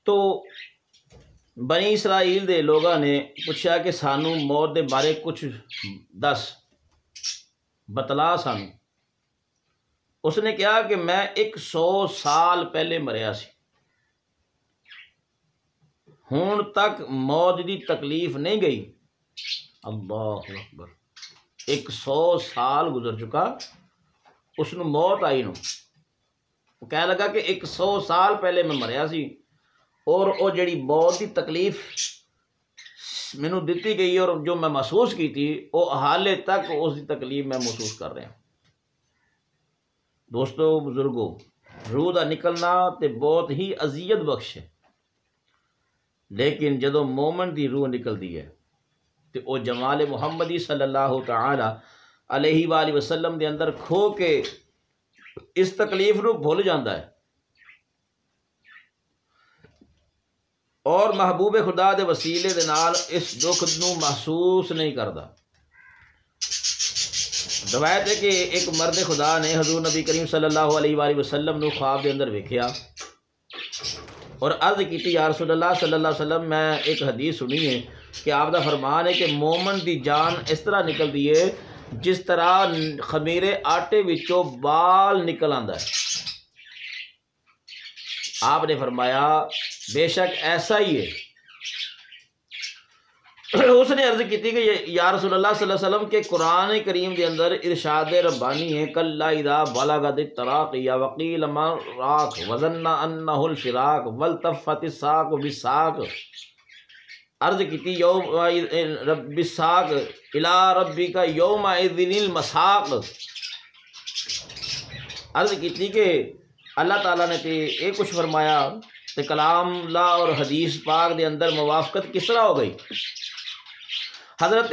تو بنی اسرائیل دے لوگاں نے پوچھا کہ سانو موت دے بارے کچھ دس بتلا سانو۔ اس نے کہا کہ میں 100 سال پہلے مریا سی، ہون تک موت دی تکلیف نہیں گئی۔ اللہ اکبر، 100 سال گزر چکا، اس نو موت آئی نو، وہ کہنے لگا کہ 100 سال پہلے میں مریا سی اور وہ جڑی موت دی تکلیف مینوں دتی گئی اور جو میں محسوس کی تھی وہ حالے تک اس دی تکلیف میں محسوس کر رہا ہوں۔ دوستو بزرگو، روح دا نکلنا تے بہت ہی اذیت بخش ہے، لیکن جدو مومن دی روح نکلتی ہے تے او جمال محمدی صلی اللہ تعالی علیہ وآلہ وسلم دے اندر کھو کے اس تکلیف نو بھول جاندا ہے اور محبوب خدا دے وسیلے دے نال اس دکھ نو محسوس نہیں کردا۔ روایت ہے کہ ایک مرد خدا نے حضور نبی کریم صلی اللہ علیہ وآلہ وسلم نو خواب دے اندر ویکھیا اور عرض کیتی، یا رسول اللہ صلی اللہ علیہ وسلم، میں ایک حدیث سنی ہے کہ آپ دا فرمان ہے کہ مومن دی جان اس طرح نکلتی ہے جس طرح خمیرے آٹے وچوں بال نکل آندا ہے۔ آپ نے فرمایا بے شک ایسا ہی ہے۔ اس نے عرض کی تھی کہ یا رسول اللہ صلی اللہ علیہ وسلم کے قرآن کریم کے اندر ارشاد ربانی ہے، کلا اذا بلغت التراقی وقیل من راق وظن انہ الفراق والتفت الساق بالساق۔ عرض کی تھی یوم رب الساق الی ربک یومئذ المساق۔ عرض کی تھی کہ اللہ تعالیٰ نے تے یہ کچھ فرمایا تے کلام اللہ اور حدیث پاک دے اندر موافقت کس طرح ہو گئی۔ حضرت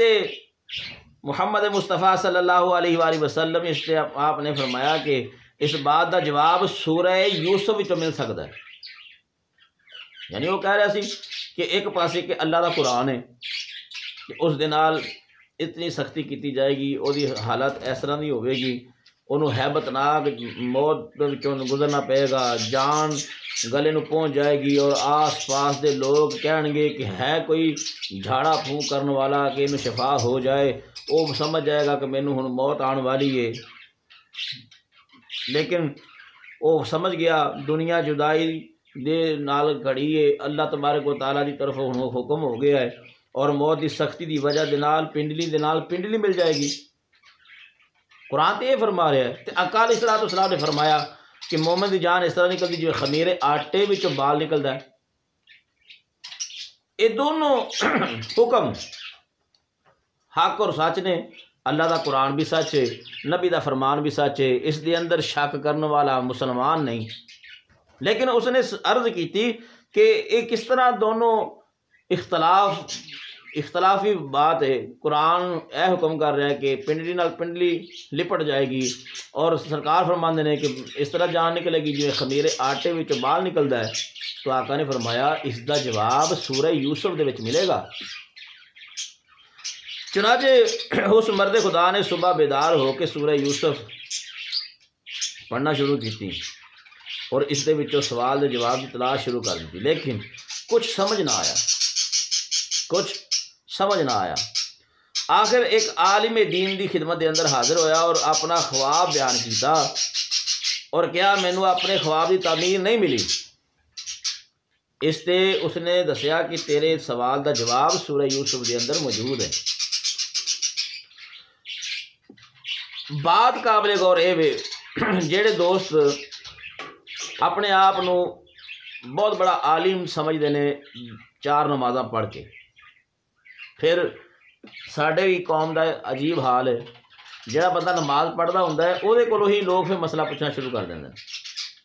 محمد مصطفیٰ صلی اللہ علیہ وآلہ وسلم اس سے آپ نے فرمایا کہ اس بات دا جواب سورہ یوسف وچوں مل سکتا ہے۔ یعنی وہ کہہ رہا سی کہ ایک پاسے کہ اللہ دا قرآن ہے کہ اس دے نال اتنی سختی کیتی جائے گی، وہ دی حالت اس طرح دی ہوئے گی، انہوں ہیبت ناک موت وچوں گزرنا پے گا، جان گلے نو پہنچ جائے گی اور آس پاس دے لوگ کہن گے کہ ہے کوئی جھاڑا پھونک کرنے والا کہ انہوں شفا ہو جائے، وہ سمجھ جائے گا کہ مینوں ہن موت آن والی ہے۔ لیکن وہ سمجھ گیا دنیا جدائی دے نال گھڑی ہے، اللہ تبارک و تعالیٰ دی طرف حکم ہو گیا ہے اور موت دی سختی دی وجہ دے نال پنڈلی مل جائے گی۔ قرآن تو یہ فرما رہا ہے، آقا علیہ الصلوۃ والسلام نے فرمایا کہ مومن دی جان اس طرح نکلتی جو خمیر آٹے وچوں بال نکلتا ہے۔ یہ دونوں حکم حق اور سچ نے، اللہ دا قرآن بھی سچ ہے، نبی دا فرمان بھی سچ ہے، اس دے اندر شک کرنے والا مسلمان نہیں۔ لیکن اس نے عرض کی تھی کہ یہ کس طرح دونوں اختلافی بات ہے۔ قرآن اے حکم کر رہا ہے کہ پنڈلی نال پنڈلی لپٹ جائے گی اور سرکار فرماندے نے کہ اس طرح جان نکلے گی جو خمیر آٹے وچوں بال نکلتا ہے۔ تو آقا نے فرمایا اس دا جواب سورہ یوسف دے وچ ملے گا۔ چنانچہ اس مرد خدا نے صبح بیدار ہو کے سورہ یوسف پڑھنا شروع کی اور اس دے وچوں سوال دے جواب کی تلاش شروع کر دی، لیکن کچھ سمجھ نہ آیا۔ آخر ایک عالم دین دی خدمت دے اندر حاضر ہویا اور اپنا خواب بیان کیتا اور کیا مینوں اپنے خواب دی تعمیر نہیں ملی۔ اس تے اس نے دسیا کہ تیرے سوال دا جواب سورہ یوسف دے اندر موجود ہے۔ بات قابل غور اے وے جیڑے دوست اپنے آپ نو بہت بڑا عالم سمجھتے ہیں 4 نمازاں پڑھ کے، پھر ساڈے بھی قوم دا عجیب حال ہے، جڑا بندہ نماز پڑھتا ہوں وہ کولوں ہی لوگ پھر مسئلہ پوچھنا شروع کر دیں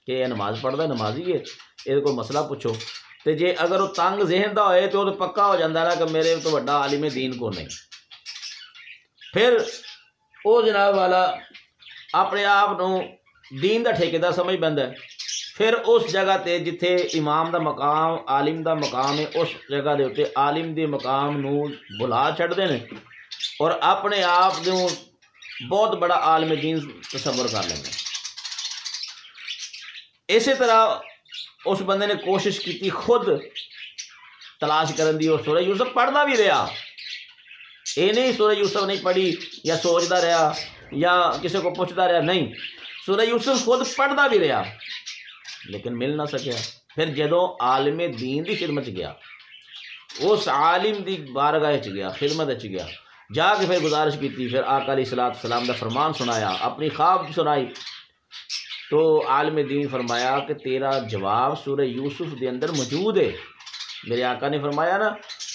کہ یہ نماز پڑھتا نمازی ہے، یہ کوئی مسئلہ پوچھو۔ تو جے اگر وہ تنگ ذہن دا ہوئے تو پکا ہو جاتا نا کہ میرے تو بڑا عالم دین کو نہیں، پھر وہ جناب والا اپنے آپ دین دا ٹھیکیدار سمجھ بیندا ہے، پھر اس جگہ تے جتھے امام دا مقام عالم دا مقام ہے اس جگہ دے اوتے عالم دے مقام نو بھلا چھڑدے نے اور اپنے آپ نو بہت بڑا عالم دین تصور کر لیندے۔ اسی طرح اس بندے نے کوشش کی خود تلاش کرن دی، اور سورہ یوسف پڑھنا بھی رہا، یہ نہیں سورہ یوسف نہیں پڑھی یا سوچتا رہا یا کسی کو پوچھتا رہا، نہیں، سورہ یوسف خود پڑھتا بھی رہا لیکن مل نہ سکیا۔ پھر جدوں عالم دین دی خدمت گیا، اس عالم دی بارگاہ گیا، خدمت گیا، جا کے پھر گزارش کی، پھر آقا علیہ السلام دا فرمان سنایا، اپنی خواب سنائی، تو عالم دین فرمایا کہ تیرا جواب سورہ یوسف دے اندر موجود ہے۔ میرے آقا نے فرمایا نا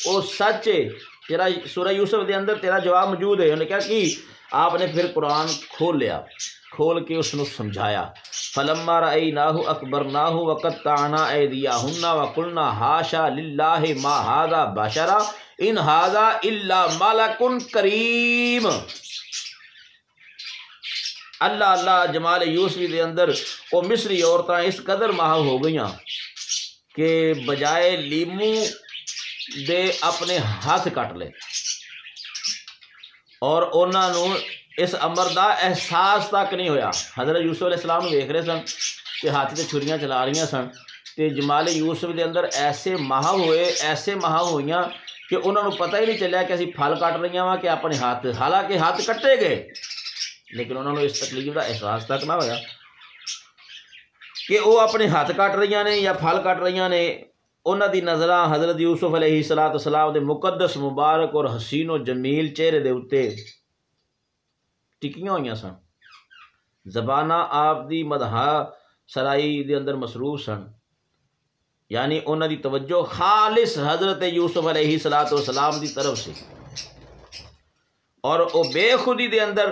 وہ سچ ہے، تیرا سورہ یوسف دے اندر تیرا جواب موجود ہے۔ انہوں نے کیا کی، آپ نے پھر قرآن کھول لیا، کھول کے اس نے سمجھایا، فلما رأیناہ اکبرناہ وقطعنا ایدیہن وقلنا حاشا للہ ما ھذا بشرا ان ھذا الا ملک کریم۔ اللہ اللہ جمال یوسفی دے اندر وہ مصری عورتاں اس قدر محو ہو گئیاں کہ بجائے لیمو دے اپنے ہاتھ کٹ لے، اور انہاں نو اس امر دا احساس تک نہیں ہویا۔ حضرت یوسف علیہ السلام ویکھ رہے سن کہ ہاتھ تے چھریاں چلا رہی سن، تے جمال یوسف دے اندر ایسے محو ہوئے، ایسے محو ہوئیاں کہ انہاں نو پتہ ہی نہیں چلیا کہ اسی پھل کٹ رہی ہاں کہ اپنے ہاتھ، حالانکہ ہاتھ کٹے گئے لیکن انہوں نے اس تکلیف کا احساس تک نہ ہویا کہ وہ اپنے ہاتھ کٹ رہی نے یا پھل کٹ رہی نے۔ انہوں دی نظراں حضرت یوسف علیہ السلام دے مقدس مبارک اور حسین و جمیل چہرے دے اتے ٹکیاں ہوئی سن، زبانہ آپ دی مدحا سرائی دے اندر مصروف سن، یعنی انہوں دی توجہ خالص حضرت یوسف علیہ السلام دی طرف سے، اور وہ بے خودی دے اندر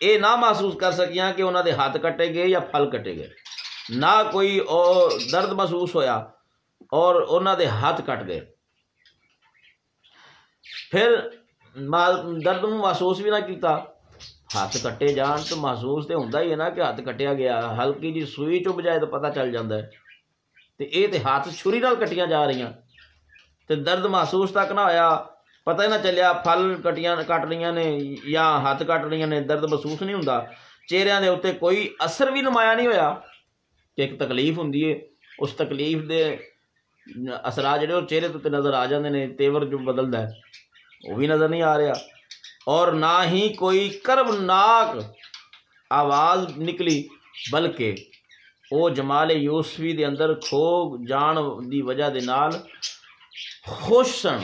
یہ نہ محسوس کر سکیاں کہ انہوں دے ہاتھ کٹے گئے یا پھل کٹے گئے، نہ کوئی درد محسوس ہویا اور انہوں دے ہاتھ کٹ گئے۔ پھر درد محسوس بھی نہ کیتا، ہاتھ کٹے جان تو محسوس تو ہوتا ہی ہے نا کہ ہاتھ کٹیا گیا، ہلکی جی سوئی چب جائے تو پتہ چل جاتا ہے، تو یہ تو ہاتھ چھری نال کٹیاں جا رہی ہیں، تو درد محسوس تک نہ ہویا، پتہ ہی نہ چلیا پھل کٹ رہی نے یا ہاتھ کٹ رہی نے، درد محسوس نہیں ہوتا، چہرے دے اتنے کوئی اثر بھی نمایاں نہیں ہویا کہ ایک تکلیف ہوں، اس تکلیف دے اثرات جڑے وہ چہرے تے نظر آ جاندے نے، تیور جو بدلتا ہے وہ بھی نظر نہیں آ رہا، اور نہ ہی کوئی کربناک آواز نکلی، بلکہ وہ جمال یوسفی دے اندر کھو جان دی وجہ دے نال خوش سن،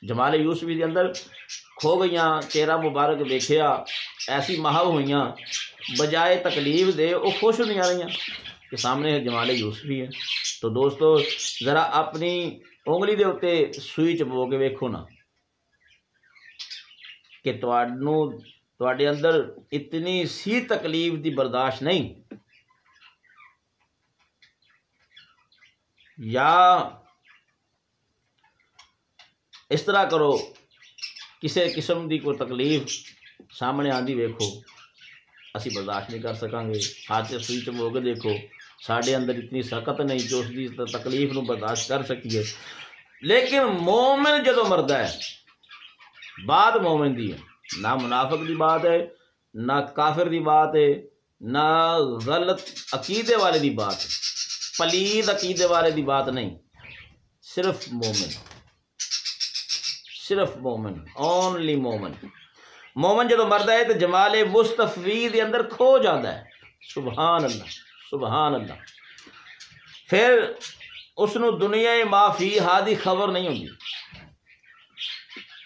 جمال یوسفی دے اندر کھو گئیاں، چہرہ مبارک دیکھیا، ایسی محو ہوئیاں، بجائے تکلیف دے وہ خوش نہیں آ رہی کہ سامنے جمال یوسفی ہے۔ تو دوستو ذرا اپنی انگلی دے اتے سوئی چبو کے ویکھو نا کہ تواڈے اندر اتنی سی تکلیف دی برداشت نہیں، یا اس طرح کرو کسی قسم دی کوئی تکلیف سامنے آندی ویکھو اسی برداشت نہیں کر سکاں گے، ہاتھ سے سوئی چبو کے دیکھو ساڈے اندر اتنی سخت نہیں کہ اس دی تکلیف نو برداشت کر سکیے۔ لیکن مومن جدو مرد ہے بات مومن دی ہے، نہ منافق دی بات ہے، نہ کافر دی بات ہے، نہ غلط عقیدے والے دی بات ہے، پلید عقیدے والے دی بات نہیں، صرف مومن، صرف مومن، اونلی مومن۔ مومن جدو مرد ہے تو جمال مصطفی دے اندر کھو جاتا ہے، سبحان اللہ سبحان اللہ۔ پھر اس نو دنیا ما فیہا دی خبر نہیں ہوندی،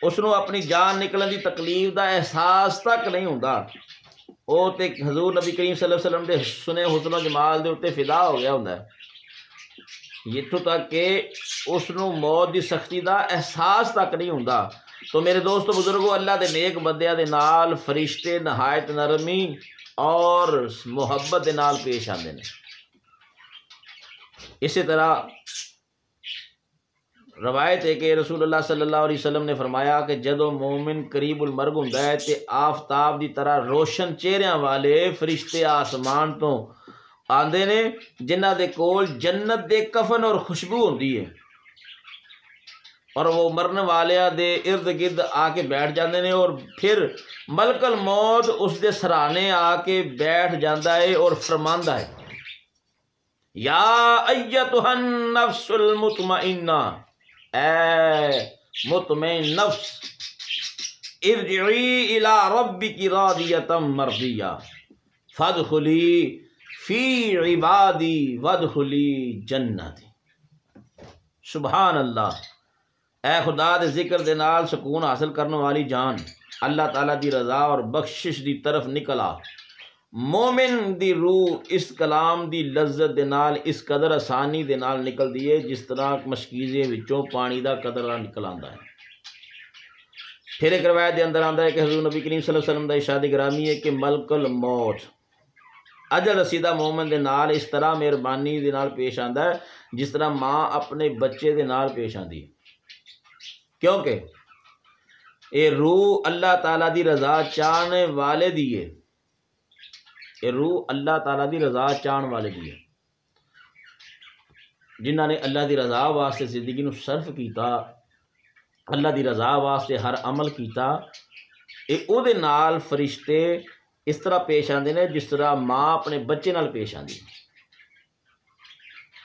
اس نو اپنی جان نکلن دی تکلیف دا احساس تک نہیں ہوندا، وہ تے حضور نبی کریم صلی اللہ علیہ وسلم دے سنے حسن و جمال دے اتے فدا ہو گیا ہوندا ہے، یتھوں تک کہ اس نو موت دی سختی دا احساس تک نہیں ہوندا۔ تو میرے دوستو بزرگو، اللہ دے نیک بندیاں دے نال فرشتے نہایت نرمی اور محبت دے نال پیش آندے نے۔ اسی طرح روایت ہے کہ رسول اللہ صلی اللہ علیہ وسلم نے فرمایا کہ جدو مومن قریب المرگ ہوندا ہے تے آفتاب دی طرح روشن چہریاں والے فرشتے آسمان تو آندے نے، جنہ دے کول جنت دے کفن اور خوشبو ہوندی ہے، اور وہ مرن والیاں دے ارد گرد آ کے بیٹھ جاندے نے، اور پھر ملک الموت اس دے سرانے آ کے بیٹھ جاندا ہے اور فرماندا ہے یا ایتھا النفس المطمئنہ، اے مطمئن نفس، ارجعی الی ربک راضیۃ مرضیہ فادخلی فی عبادی وادخلی جنتی۔ سبحان اللہ۔ اے خدا دے ذکر دے نال سکون حاصل کرنے والی جان، اللہ تعالیٰ دی رضا اور بخشش دی طرف نکل آ۔ مومن دی روح اس کلام دی لذت دے نال اس قدر آسانی دے نال نکل دیے جس طرح مشکیزے وچوں پانی دا قطرہ نکل آندا ہے۔ پھر ایک روایت دے اندر آندا ہے کہ حضور نبی کریم صلی اللہ علیہ وسلم دا ارشاد گرامی ہے کہ ملک الموت اجل رسیدہ مومن دے نال اس طرح مہربانی دے نال پیش آندا ہے جس طرح ماں اپنے بچے دے نال پیش آندی ہے، کیونکہ اے روح اللہ تعالیٰ دی رضا چاہنے والے دیے، اے روح اللہ تعالیٰ دی رضا چاہن والے دیے، جنہاں نے اللہ دی رضا واسطے زندگی نو صرف کیتا، اللہ دی رضا واسطے ہر عمل کیتا، اے او دے نال فرشتے اس طرح پیش آندے نے جس طرح ماں اپنے بچے نال پیش آندی۔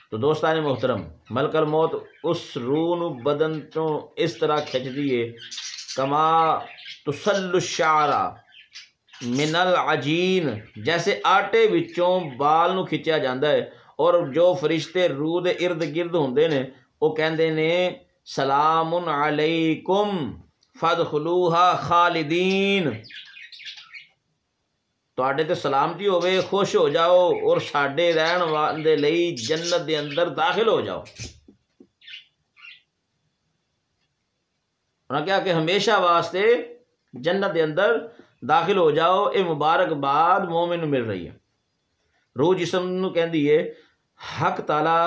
تو دوستان محترم، ملک الموت اس روح نو بدن تو اس طرح کھچ دیے کما تسل الشعر من العجین، جیسے آٹے وچوں بال نو کھچیا جاندہ ہے، اور جو فرشتے روح دے ارد گرد ہوندے نے وہ کہندے نے سلام علیکم فادخلوها خالدین، تواڈے تے سلامتی ہوئے، خوش ہو جاؤ اور ساڈے رہن والے لئی جنت دے اندر داخل ہو جاؤ۔ انہاں کہا کہ ہمیشہ واسطے جنت دے اندر داخل ہو جاؤ۔ اے مبارک باد مومن نو مل رہی ہے۔ روح جسم نو کہندی ہے حق تعالیٰ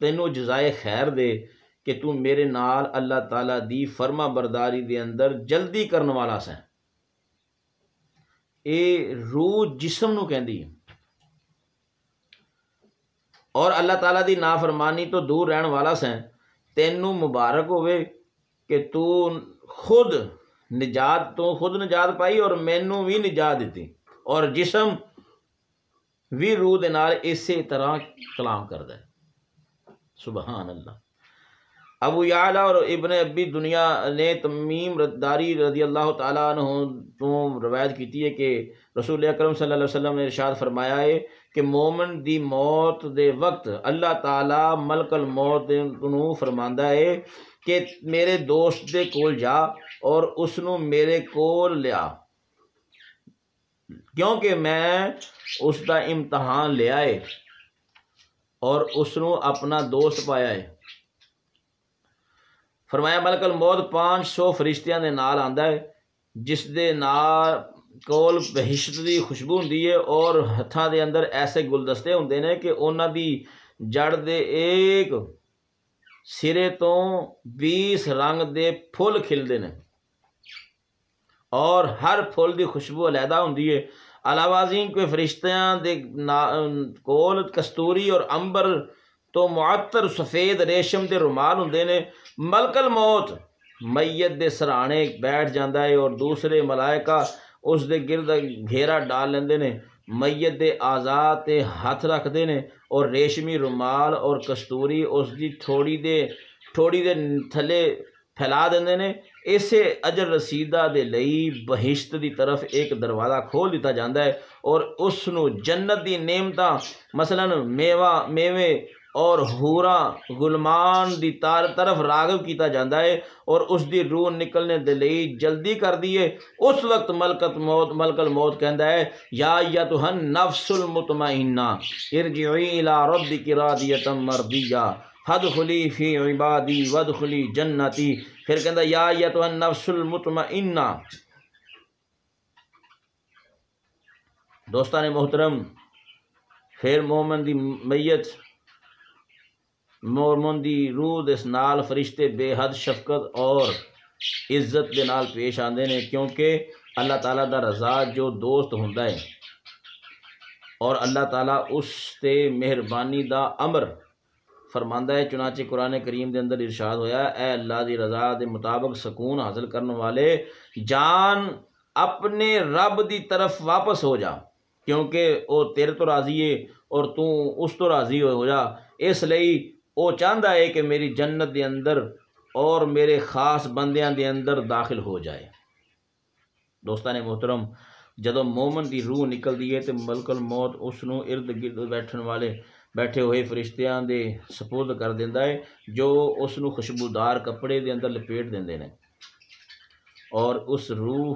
تینوں جزائے خیر دے کہ تو میرے نال اللہ تعالیٰ دی فرما برداری دے اندر جلدی کرنے والا سیں۔ اے روح جسم نو کہندی ہے، اور اللہ تعالیٰ دی نافرمانی تو دور رہن والا سیں۔ تینوں مبارک ہوئے کہ تو خود نجات پائی اور مینوں بھی نجات دیتی، اور جسم بھی روح دے نال اسی طرح کلام کردا ہے۔ سبحان اللہ۔ ابو یعلا اور ابن ابی دنیا نے تمیم داری رضی اللہ تعالیٰ عنہ تو روایت کیتی ہے کہ رسول اکرم صلی اللہ علیہ وسلم نے ارشاد فرمایا ہے کہ مومن دی موت دے وقت اللہ تعالیٰ ملک الموت نو فرماندا ہے کہ میرے دوست دے کول جا اور اس نو میرے کول لیا، کیونکہ میں اس دا امتحان لیا ہے اور اس نو اپنا دوست پایا ہے۔ فرمایا ملک الموت 500 فرشتیاں دے نال آندا ہے، جس دے نال کول بہشت دی خوشبو ہوندی ہے، اور ہتھاں دے اندر ایسے گلدستے ہوندے نے کہ انہاں دی جڑ دے ایک سرے تو 20 رنگ دے پھول کھلدے نے، اور ہر پھول دی خوشبو علیحدہ ہوندی ہے۔ علاوہ ازیں کوئی فرشتیاں دے کول کستوری اور عنبر تو معطر سفید ریشم دے رومال ہوندے نے۔ ملک الموت میت دے سرانے بیٹھ جاندا ہے اور دوسرے ملائکہ اس دے گرد گھیرا ڈال لیندے نے، میت دے اعضاء تے ہاتھ رکھ دے نے اور ریشمی رومال اور کستوری اس دی تھوڑی دے تھلے پھیلا دیندے نے۔ اسے اجر رسیدہ دے لئی بہشت دی طرف ایک دروازہ کھول دیتا جاندا ہے، اور اس نو جنت دی نعمتاں مثلا میوے اور حوراں غلمان دی طرف راغب کیتا جاندا ہے، اور اس دی روح نکلنے دے لئی جلدی کر دیے۔ اس وقت ملک الموت کہندا ہے یا ایتھا النفس المطمئنہ ارجعی الی ربک راضیۃ مرضیہ فادخلی فی عبادی وادخلی جنتی۔ پھر کہندا یا ایتھا النفس المطمئنہ۔ دوستان محترم، پھر مومن دی میت، مومن دی روح دے نال فرشتے بے حد شفقت اور عزت دے نال پیش آندے نے، کیونکہ اللہ تعالیٰ دا رضا جو دوست ہوندا ہے اور اللہ تعالیٰ اس تے مہربانی دا امر فرماندا ہے۔ چنانچہ قرآن کریم دے اندر ارشاد ہویا ہے اے اللہ دی رضا دے مطابق سکون حاصل کرنے والے جان اپنے رب دی طرف واپس ہو جا۔ کیونکہ وہ تیرے تو راضی ہے اور تو اس تو راضی ہو جا، اس لئی وہ چاہتا ہے کہ میری جنت دے اندر اور میرے خاص بندیاں دے اندر داخل ہو جائے۔ دوستان محترم، جدوں مومن دی روح نکلدی ہے تے ملک الموت اس نو ارد گرد بیٹھے ہوئے فرشتیاں دے سپرد کر دیندا ہے، جو اس نو خوشبودار کپڑے دے اندر لپیٹ دیندے نے، اور اس روح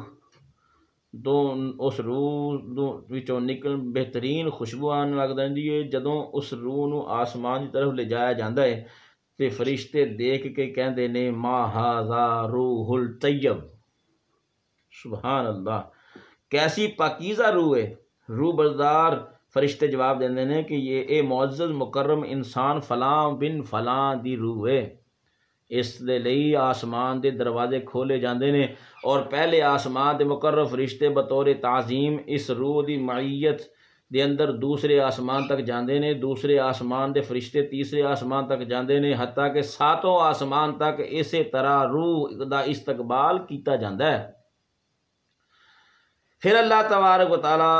وچوں نکل بہترین خوشبو آن لگ جاندی ہے۔ جدوں اس روح نو آسمان کی طرف لے جایا جاندا ہے تے فرشتے دیکھ کے کہندے نے ما ھذا روح الطیب، سبحان اللہ، کیسی پاکیزہ روح ہے۔ روح بردار فرشتے جواب دیندے نے کہ اے معزز مکرم انسان فلاں بن فلاں دی روح ہے، اس دے لئی آسمان دے دروازے کھولے جاندے نے، اور پہلے آسمان دے مقرر فرشتے بطور تعظیم اس روح دی معیت دے اندر دوسرے آسمان تک جاندے نے، دوسرے آسمان دے فرشتے تیسرے آسمان تک جاندے نے، حتیٰ کہ ساتوں آسمان تک اسی طرح روح دا استقبال کیتا جاندا ہے۔ پھر اللہ تبارک و تعالی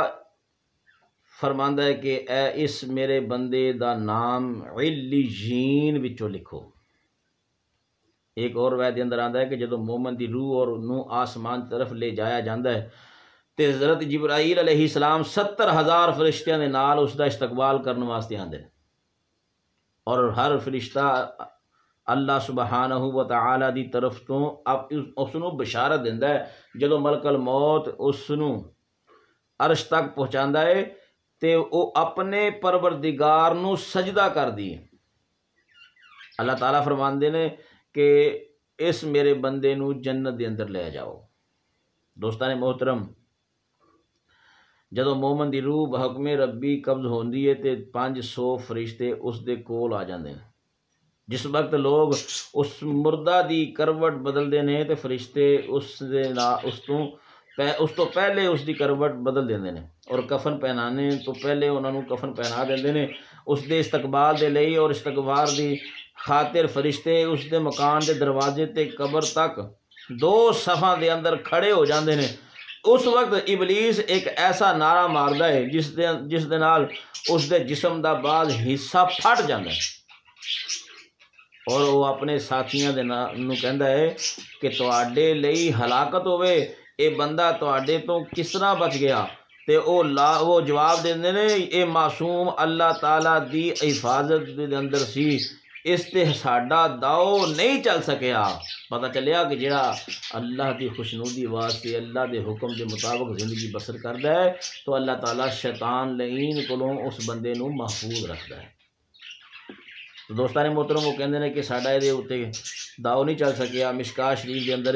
فرماندا ہے کہ اے اس میرے بندے دا نام علیین وچوں لکھو۔ ایک اور روایت دے اندر آندا ہے کہ جدو مومن دی روح اور نو آسمان طرف لے جایا جاندا ہے تے حضرت جبرائیل علیہ السلام 70,000 فرشتیاں دے نال اس دا استقبال کرنے واسطے آندے ہیں، اور ہر فرشتہ اللہ سبحانہ و تعالی دی طرف تو اس نو بشارت دیندا ہے۔ جدو ملک الموت اس نو عرش تک پہنچاندا ہے تے او اپنے پروردگار نو سجدہ کر دی۔ اللہ تعالیٰ فرماندے نے کہ اس میرے بندے نو جنت دے اندر لے جاؤ۔ دوستان محترم، جدو مومن دی روح بحکم ربی قبض ہوندی ہے تے 500 فرشتے اس دے کول آ جاندے ہیں۔ جس وقت لوگ اس مردہ دی کروٹ بدلدے نے تے فرشتے اس تو پہلے اس دی کروٹ بدل دیندے نے، اور کفن پہنانے تو پہلے انہاں نو کفن پہنا دیندے نے۔ اس دے استقبال دے لئی اور استغفار دی خاطر فرشتے اس دے مکان دے دروازے تے قبر تک 2 صفاں دے اندر کھڑے ہو جاندے نے۔ اس وقت ابلیس ایک ایسا نعرہ ماردا ہے جس دے نال اس دے جسم دا بعض حصہ پھٹ جاندا ہے، اور وہ اپنے ساتھیاں دے نو کہندا ہے کہ تواڈے لئی ہلاکت ہوئے، اے بندہ تواڈے تو کس طرح بچ گیا؟ تے وہ جواب دیندے نے اے معصوم اللہ تعالیٰ دی حفاظت دے اندر سی، اس تے ساڈا داؤ نہیں چل سکیا۔ پتہ چلیا کہ جڑا اللہ دی خوشنودی واسطے اللہ دے حکم دے مطابق زندگی بسر کردا ہے تو اللہ تعالیٰ شیطان لعین کولوں اس بندے نو محفوظ رکھدا ہے۔ تو دوستان محترم، وہ کہندے نے کہ ساڈا دے اوتے داؤ نہیں چل سکیا۔ مشکاہ شریف دے اندر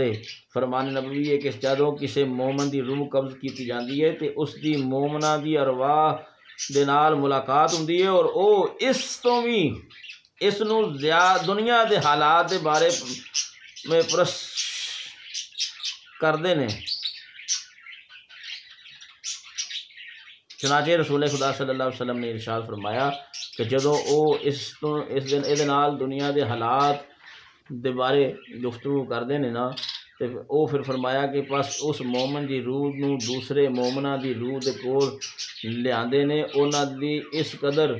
فرمان نبوی ہے کہ جدوں کسے مومن دی روح قبض کیتی جاندی ہے تے اس دی مومنہ دی ارواح دے نال ملاقات ہوندی ہے، اور او اس تو بھی اس نو دنیا دے حالات دے بارے میں پرس کردے نے۔ چنانچہ رسول خدا صلی اللہ علیہ وسلم نے ارشاد فرمایا کہ جدوں او اس نال دنیا دے حالات دے بارے گفتگو کردے نے نا، تے او پھر فرمایا کہ پس اس مومن دی روح نو دوسرے مومناں دی روح دے کول لیاندے نے، انہاں دی اس قدر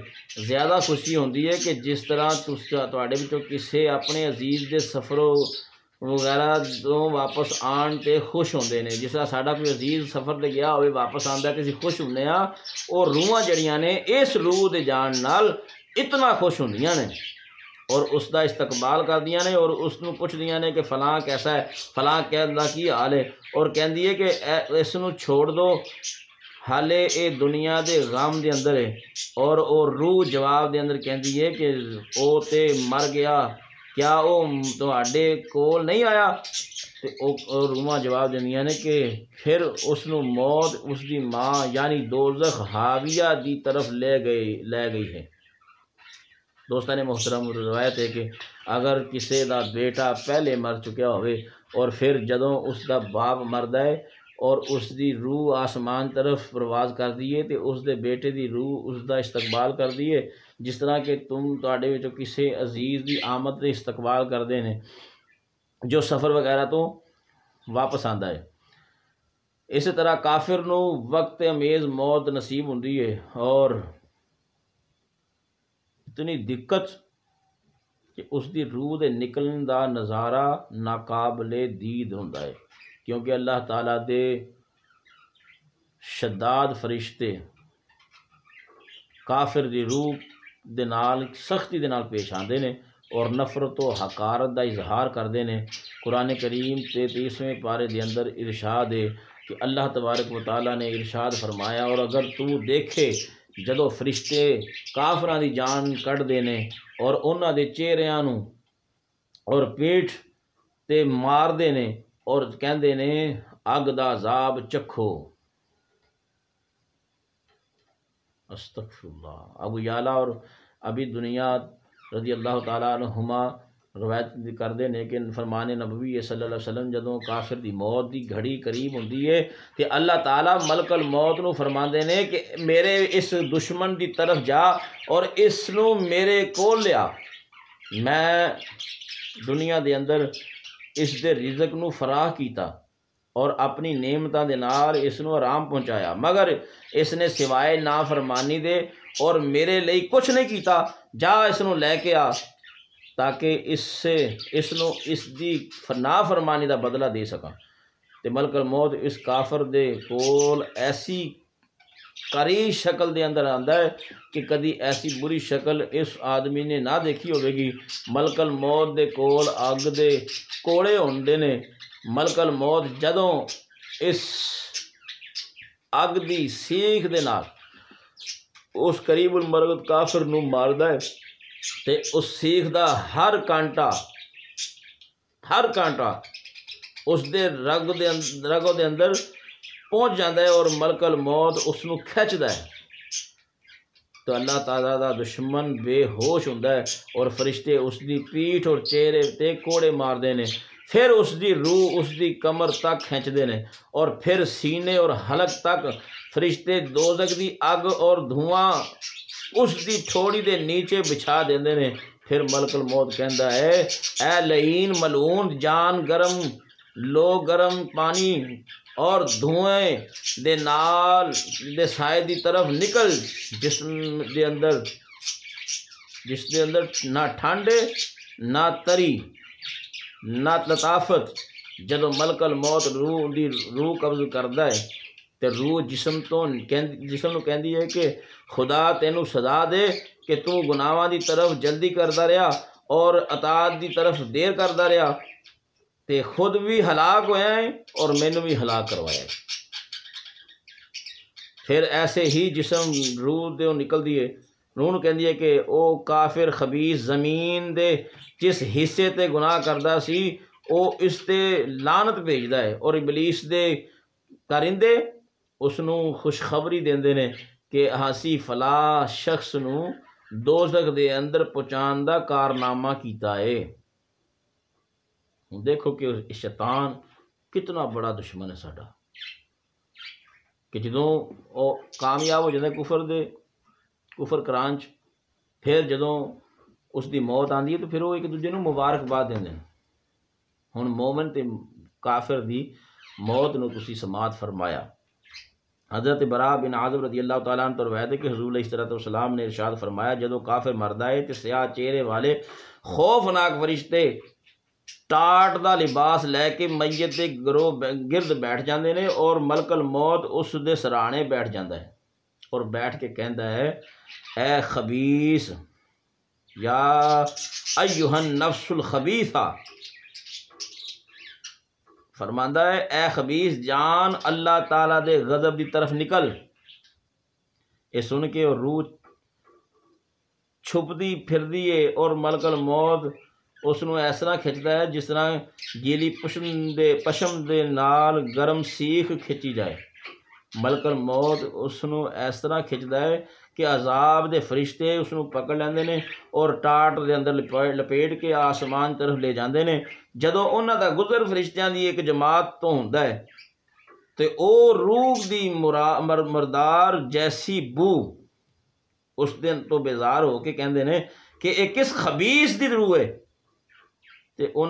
زیادہ خوشی ہوندی ہے کہ جس طرح تواڈے وچوں کسے اپنے عزیز دے سفروں وغیرہ تو واپس آن تے خوش ہوندے نے۔ جس طرح ساڈا کوئی عزیز سفر تے گیا ہوئے واپس آندا تے اسی خوش ہوندے ہاں، اور روحاں جڑیاں نے اس روح دے جان نال اتنا خوش ہوندیاں نے اور اس دا استقبال کردیاں نے، اور اس نو پوچھدیاں نے کہ فلاں کیسا ہے، فلاں کہندا کی حال ہے، اور کہندی ہے کہ اس نو چھوڑ دو، حالے اے دنیا دے غم دے اندر ہے، اور او روح جواب دے اندر کہندی ہے کہ او تے مر گیا، کیا او تواڈے کول نہیں آیا؟ تے او روحاں جواب دیندیاں نے کہ پھر اس نو موت اس دی ماں یعنی دوزخ حاویہ دی طرف لے گئی ہے۔ دوستان محترم، روایت ہے کہ اگر کسی دا بیٹا پہلے مر چکیا ہوئے اور پھر جدوں اس دا باپ مردا ہے اور اس دی روح آسمان طرف پرواز کر دیے تے اس دے بیٹے دی روح اس دا استقبال کر دیے، جس طرح کہ تم تواڈے وچوں کسی عزیز دی آمد دے استقبال کردے نے جو سفر وغیرہ تو واپس آندا ہے۔ اسی طرح کافر نو وقت امیز موت نصیب ہوندی ہے اور اتنی دقت کہ اس دی روح دے نکلن دا نظارہ ناقابل دید ہوندا ہے، کیونکہ اللہ تعالیٰ دے شداد فرشتے کافر دی روح دے نال سختی دے نال پیش آندے نے اور نفرت و حقارت دا اظہار کردے نے۔ قرآن کریم 33ویں پارے دے اندر ارشاد ہے کہ اللہ تبارک و تعالیٰ نے ارشاد فرمایا، اور اگر تو دیکھے جدو فرشتے کافراں دی جان کڈ دینے اور انہاں دے چہریاں نو اور پیٹھ تے مار دینے اور کہندے نے اگ دا عذاب چکھو۔ استغفر اللہ۔ ابو یعلا اور ابی دنیا رضی اللہ تعالیٰ عنہما روایت کردے نے کہ فرمان نبوی صلی اللہ علیہ وسلم جدوں کافر دی موت دی گھڑی قریب ہوندی ہے کہ اللہ تعالیٰ ملک الموت نو فرماندے نے کہ میرے اس دشمن دی طرف جا اور اس نو میرے کول لیا، میں دنیا دے اندر اس دے رزق نو فراہ کیتا اور اپنی نعمتاں دے نال اس نو آرام پہنچایا، مگر اس نے سوائے نافرمانی دے اور میرے لئی کچھ نہیں کیتا، جا اس نو لے کے آ تاکہ اس نو اس دی نافرمانی دا بدلہ دے سکاں۔ تے ملک الموت اس کافر دے کول ایسی قریب شکل دے اندر آندا ہے کہ کدی ایسی بری شکل اس آدمی نے نہ دیکھی ہوے گی۔ ملک الموت دے کول اگ دے کوڑے ہوندے نے، ملک الموت جدوں اس اگ دی سیخ دے نال اس قریب المرغ کافر نو ماردا ہے تے اس سیخ دا ہر کانٹا اس دے رگوں دے اندر پہنچ جاندہ ہے اور ملک الموت اس نو کھچدا ہے، تو اللہ تعالیٰ دا دشمن بے ہوش ہوندا ہے اور فرشتے اس دی پیٹھ اور چہرے تے کوڑے مار دے نے، پھر اس دی روح اس دی کمر تک کھینچ دے نے اور پھر سینے اور حلق تک فرشتے دوزخ دی اگ اور دھواں اس دی ٹھوڑی دے نیچے بچھا دیندے نے۔ پھر ملک الموت کہندا ہے اے لعین ملعون جان گرم لو گرم پانی اور دھوئیں دے نال دے سائے دی طرف نکل، جس دے اندر نہ ٹھنڈ نہ تری نہ لطافت۔ جدو ملک الموت روح قبض کردا ہے تے روح جسم نو کہندی ہے کہ خدا تینو سزا دے کہ تو گناہاں دی طرف جلدی کردا رہیا اور اطاعت دی طرف دیر کردا رہیا تے خود بھی ہلاک ہویا ہے اور مینوں بھی ہلاک کروایا ہے۔ پھر ایسے ہی جسم روح دے نکل دیے، روح نو کہندی ہے کہ او کافر خبیث زمین دے جس حصے تے گناہ کردا سی او اس تے لعنت بھیجدا ہے، اور ابلیس دے کارندے اس نو خوشخبری دیندے نے کہ ہاسی فلاں شخص نو دوزخ دے اندر پہنچان دا کارنامہ کیتا ہے۔ دیکھو کہ شیطان کتنا بڑا دشمن ہے ساڈا، کہ جدوں او کامیاب ہو جاتا ہے کفر کرانچ، پھر جدوں اس دی موت آندی ہے تو پھر وہ ایک دوجے نو مبارکباد دیندے ہیں۔ ہن مومن تے کافر دی موت نو تسی سماعت فرمایا۔ حضرت براء بن عازب رضی اللہ تعالیٰ عنہ روایت ہے کہ حضور علیہ الصلوۃ والسلام نے ارشاد فرمایا جدو کافر مردا ہے تے سیاہ چہرے والے خوفناک فرشتے ٹاٹ دا لباس لے کے میت دے گرد بیٹھ جاندے نے اور ملک الموت اس دے سرانے بیٹھ جاندا ہے اور بیٹھ کے کہندا ہے اے خبیث یا ایھا النفس الخبیثہ، فرماندا ہے اے خبیث جان اللہ تعالیٰ دے غضب دی طرف نکل۔ یہ سن کے اور روح چھپدی پھردی ہے اور ملک الموت اس نو اس طرح کھچدا ہے جس طرح گیلی پشم دے نال گرم سیخ کھچی جائے۔ ملک الموت اس نو اس طرح کھچدا ہے کہ عذاب دے فرشتے اس نو پکڑ لیندے نے اور ٹاٹ دے اندر لپیٹ کے آسمان طرف لے جاندے نے۔ جدو انہاں دا گزر فرشتیاں دی ایک جماعت تو ہوندا ہے تے او روح دی مردار جیسی بو اس دن تو بیزار ہو کے کہندے نے کہ اے کس خبیث دی روح ہے تے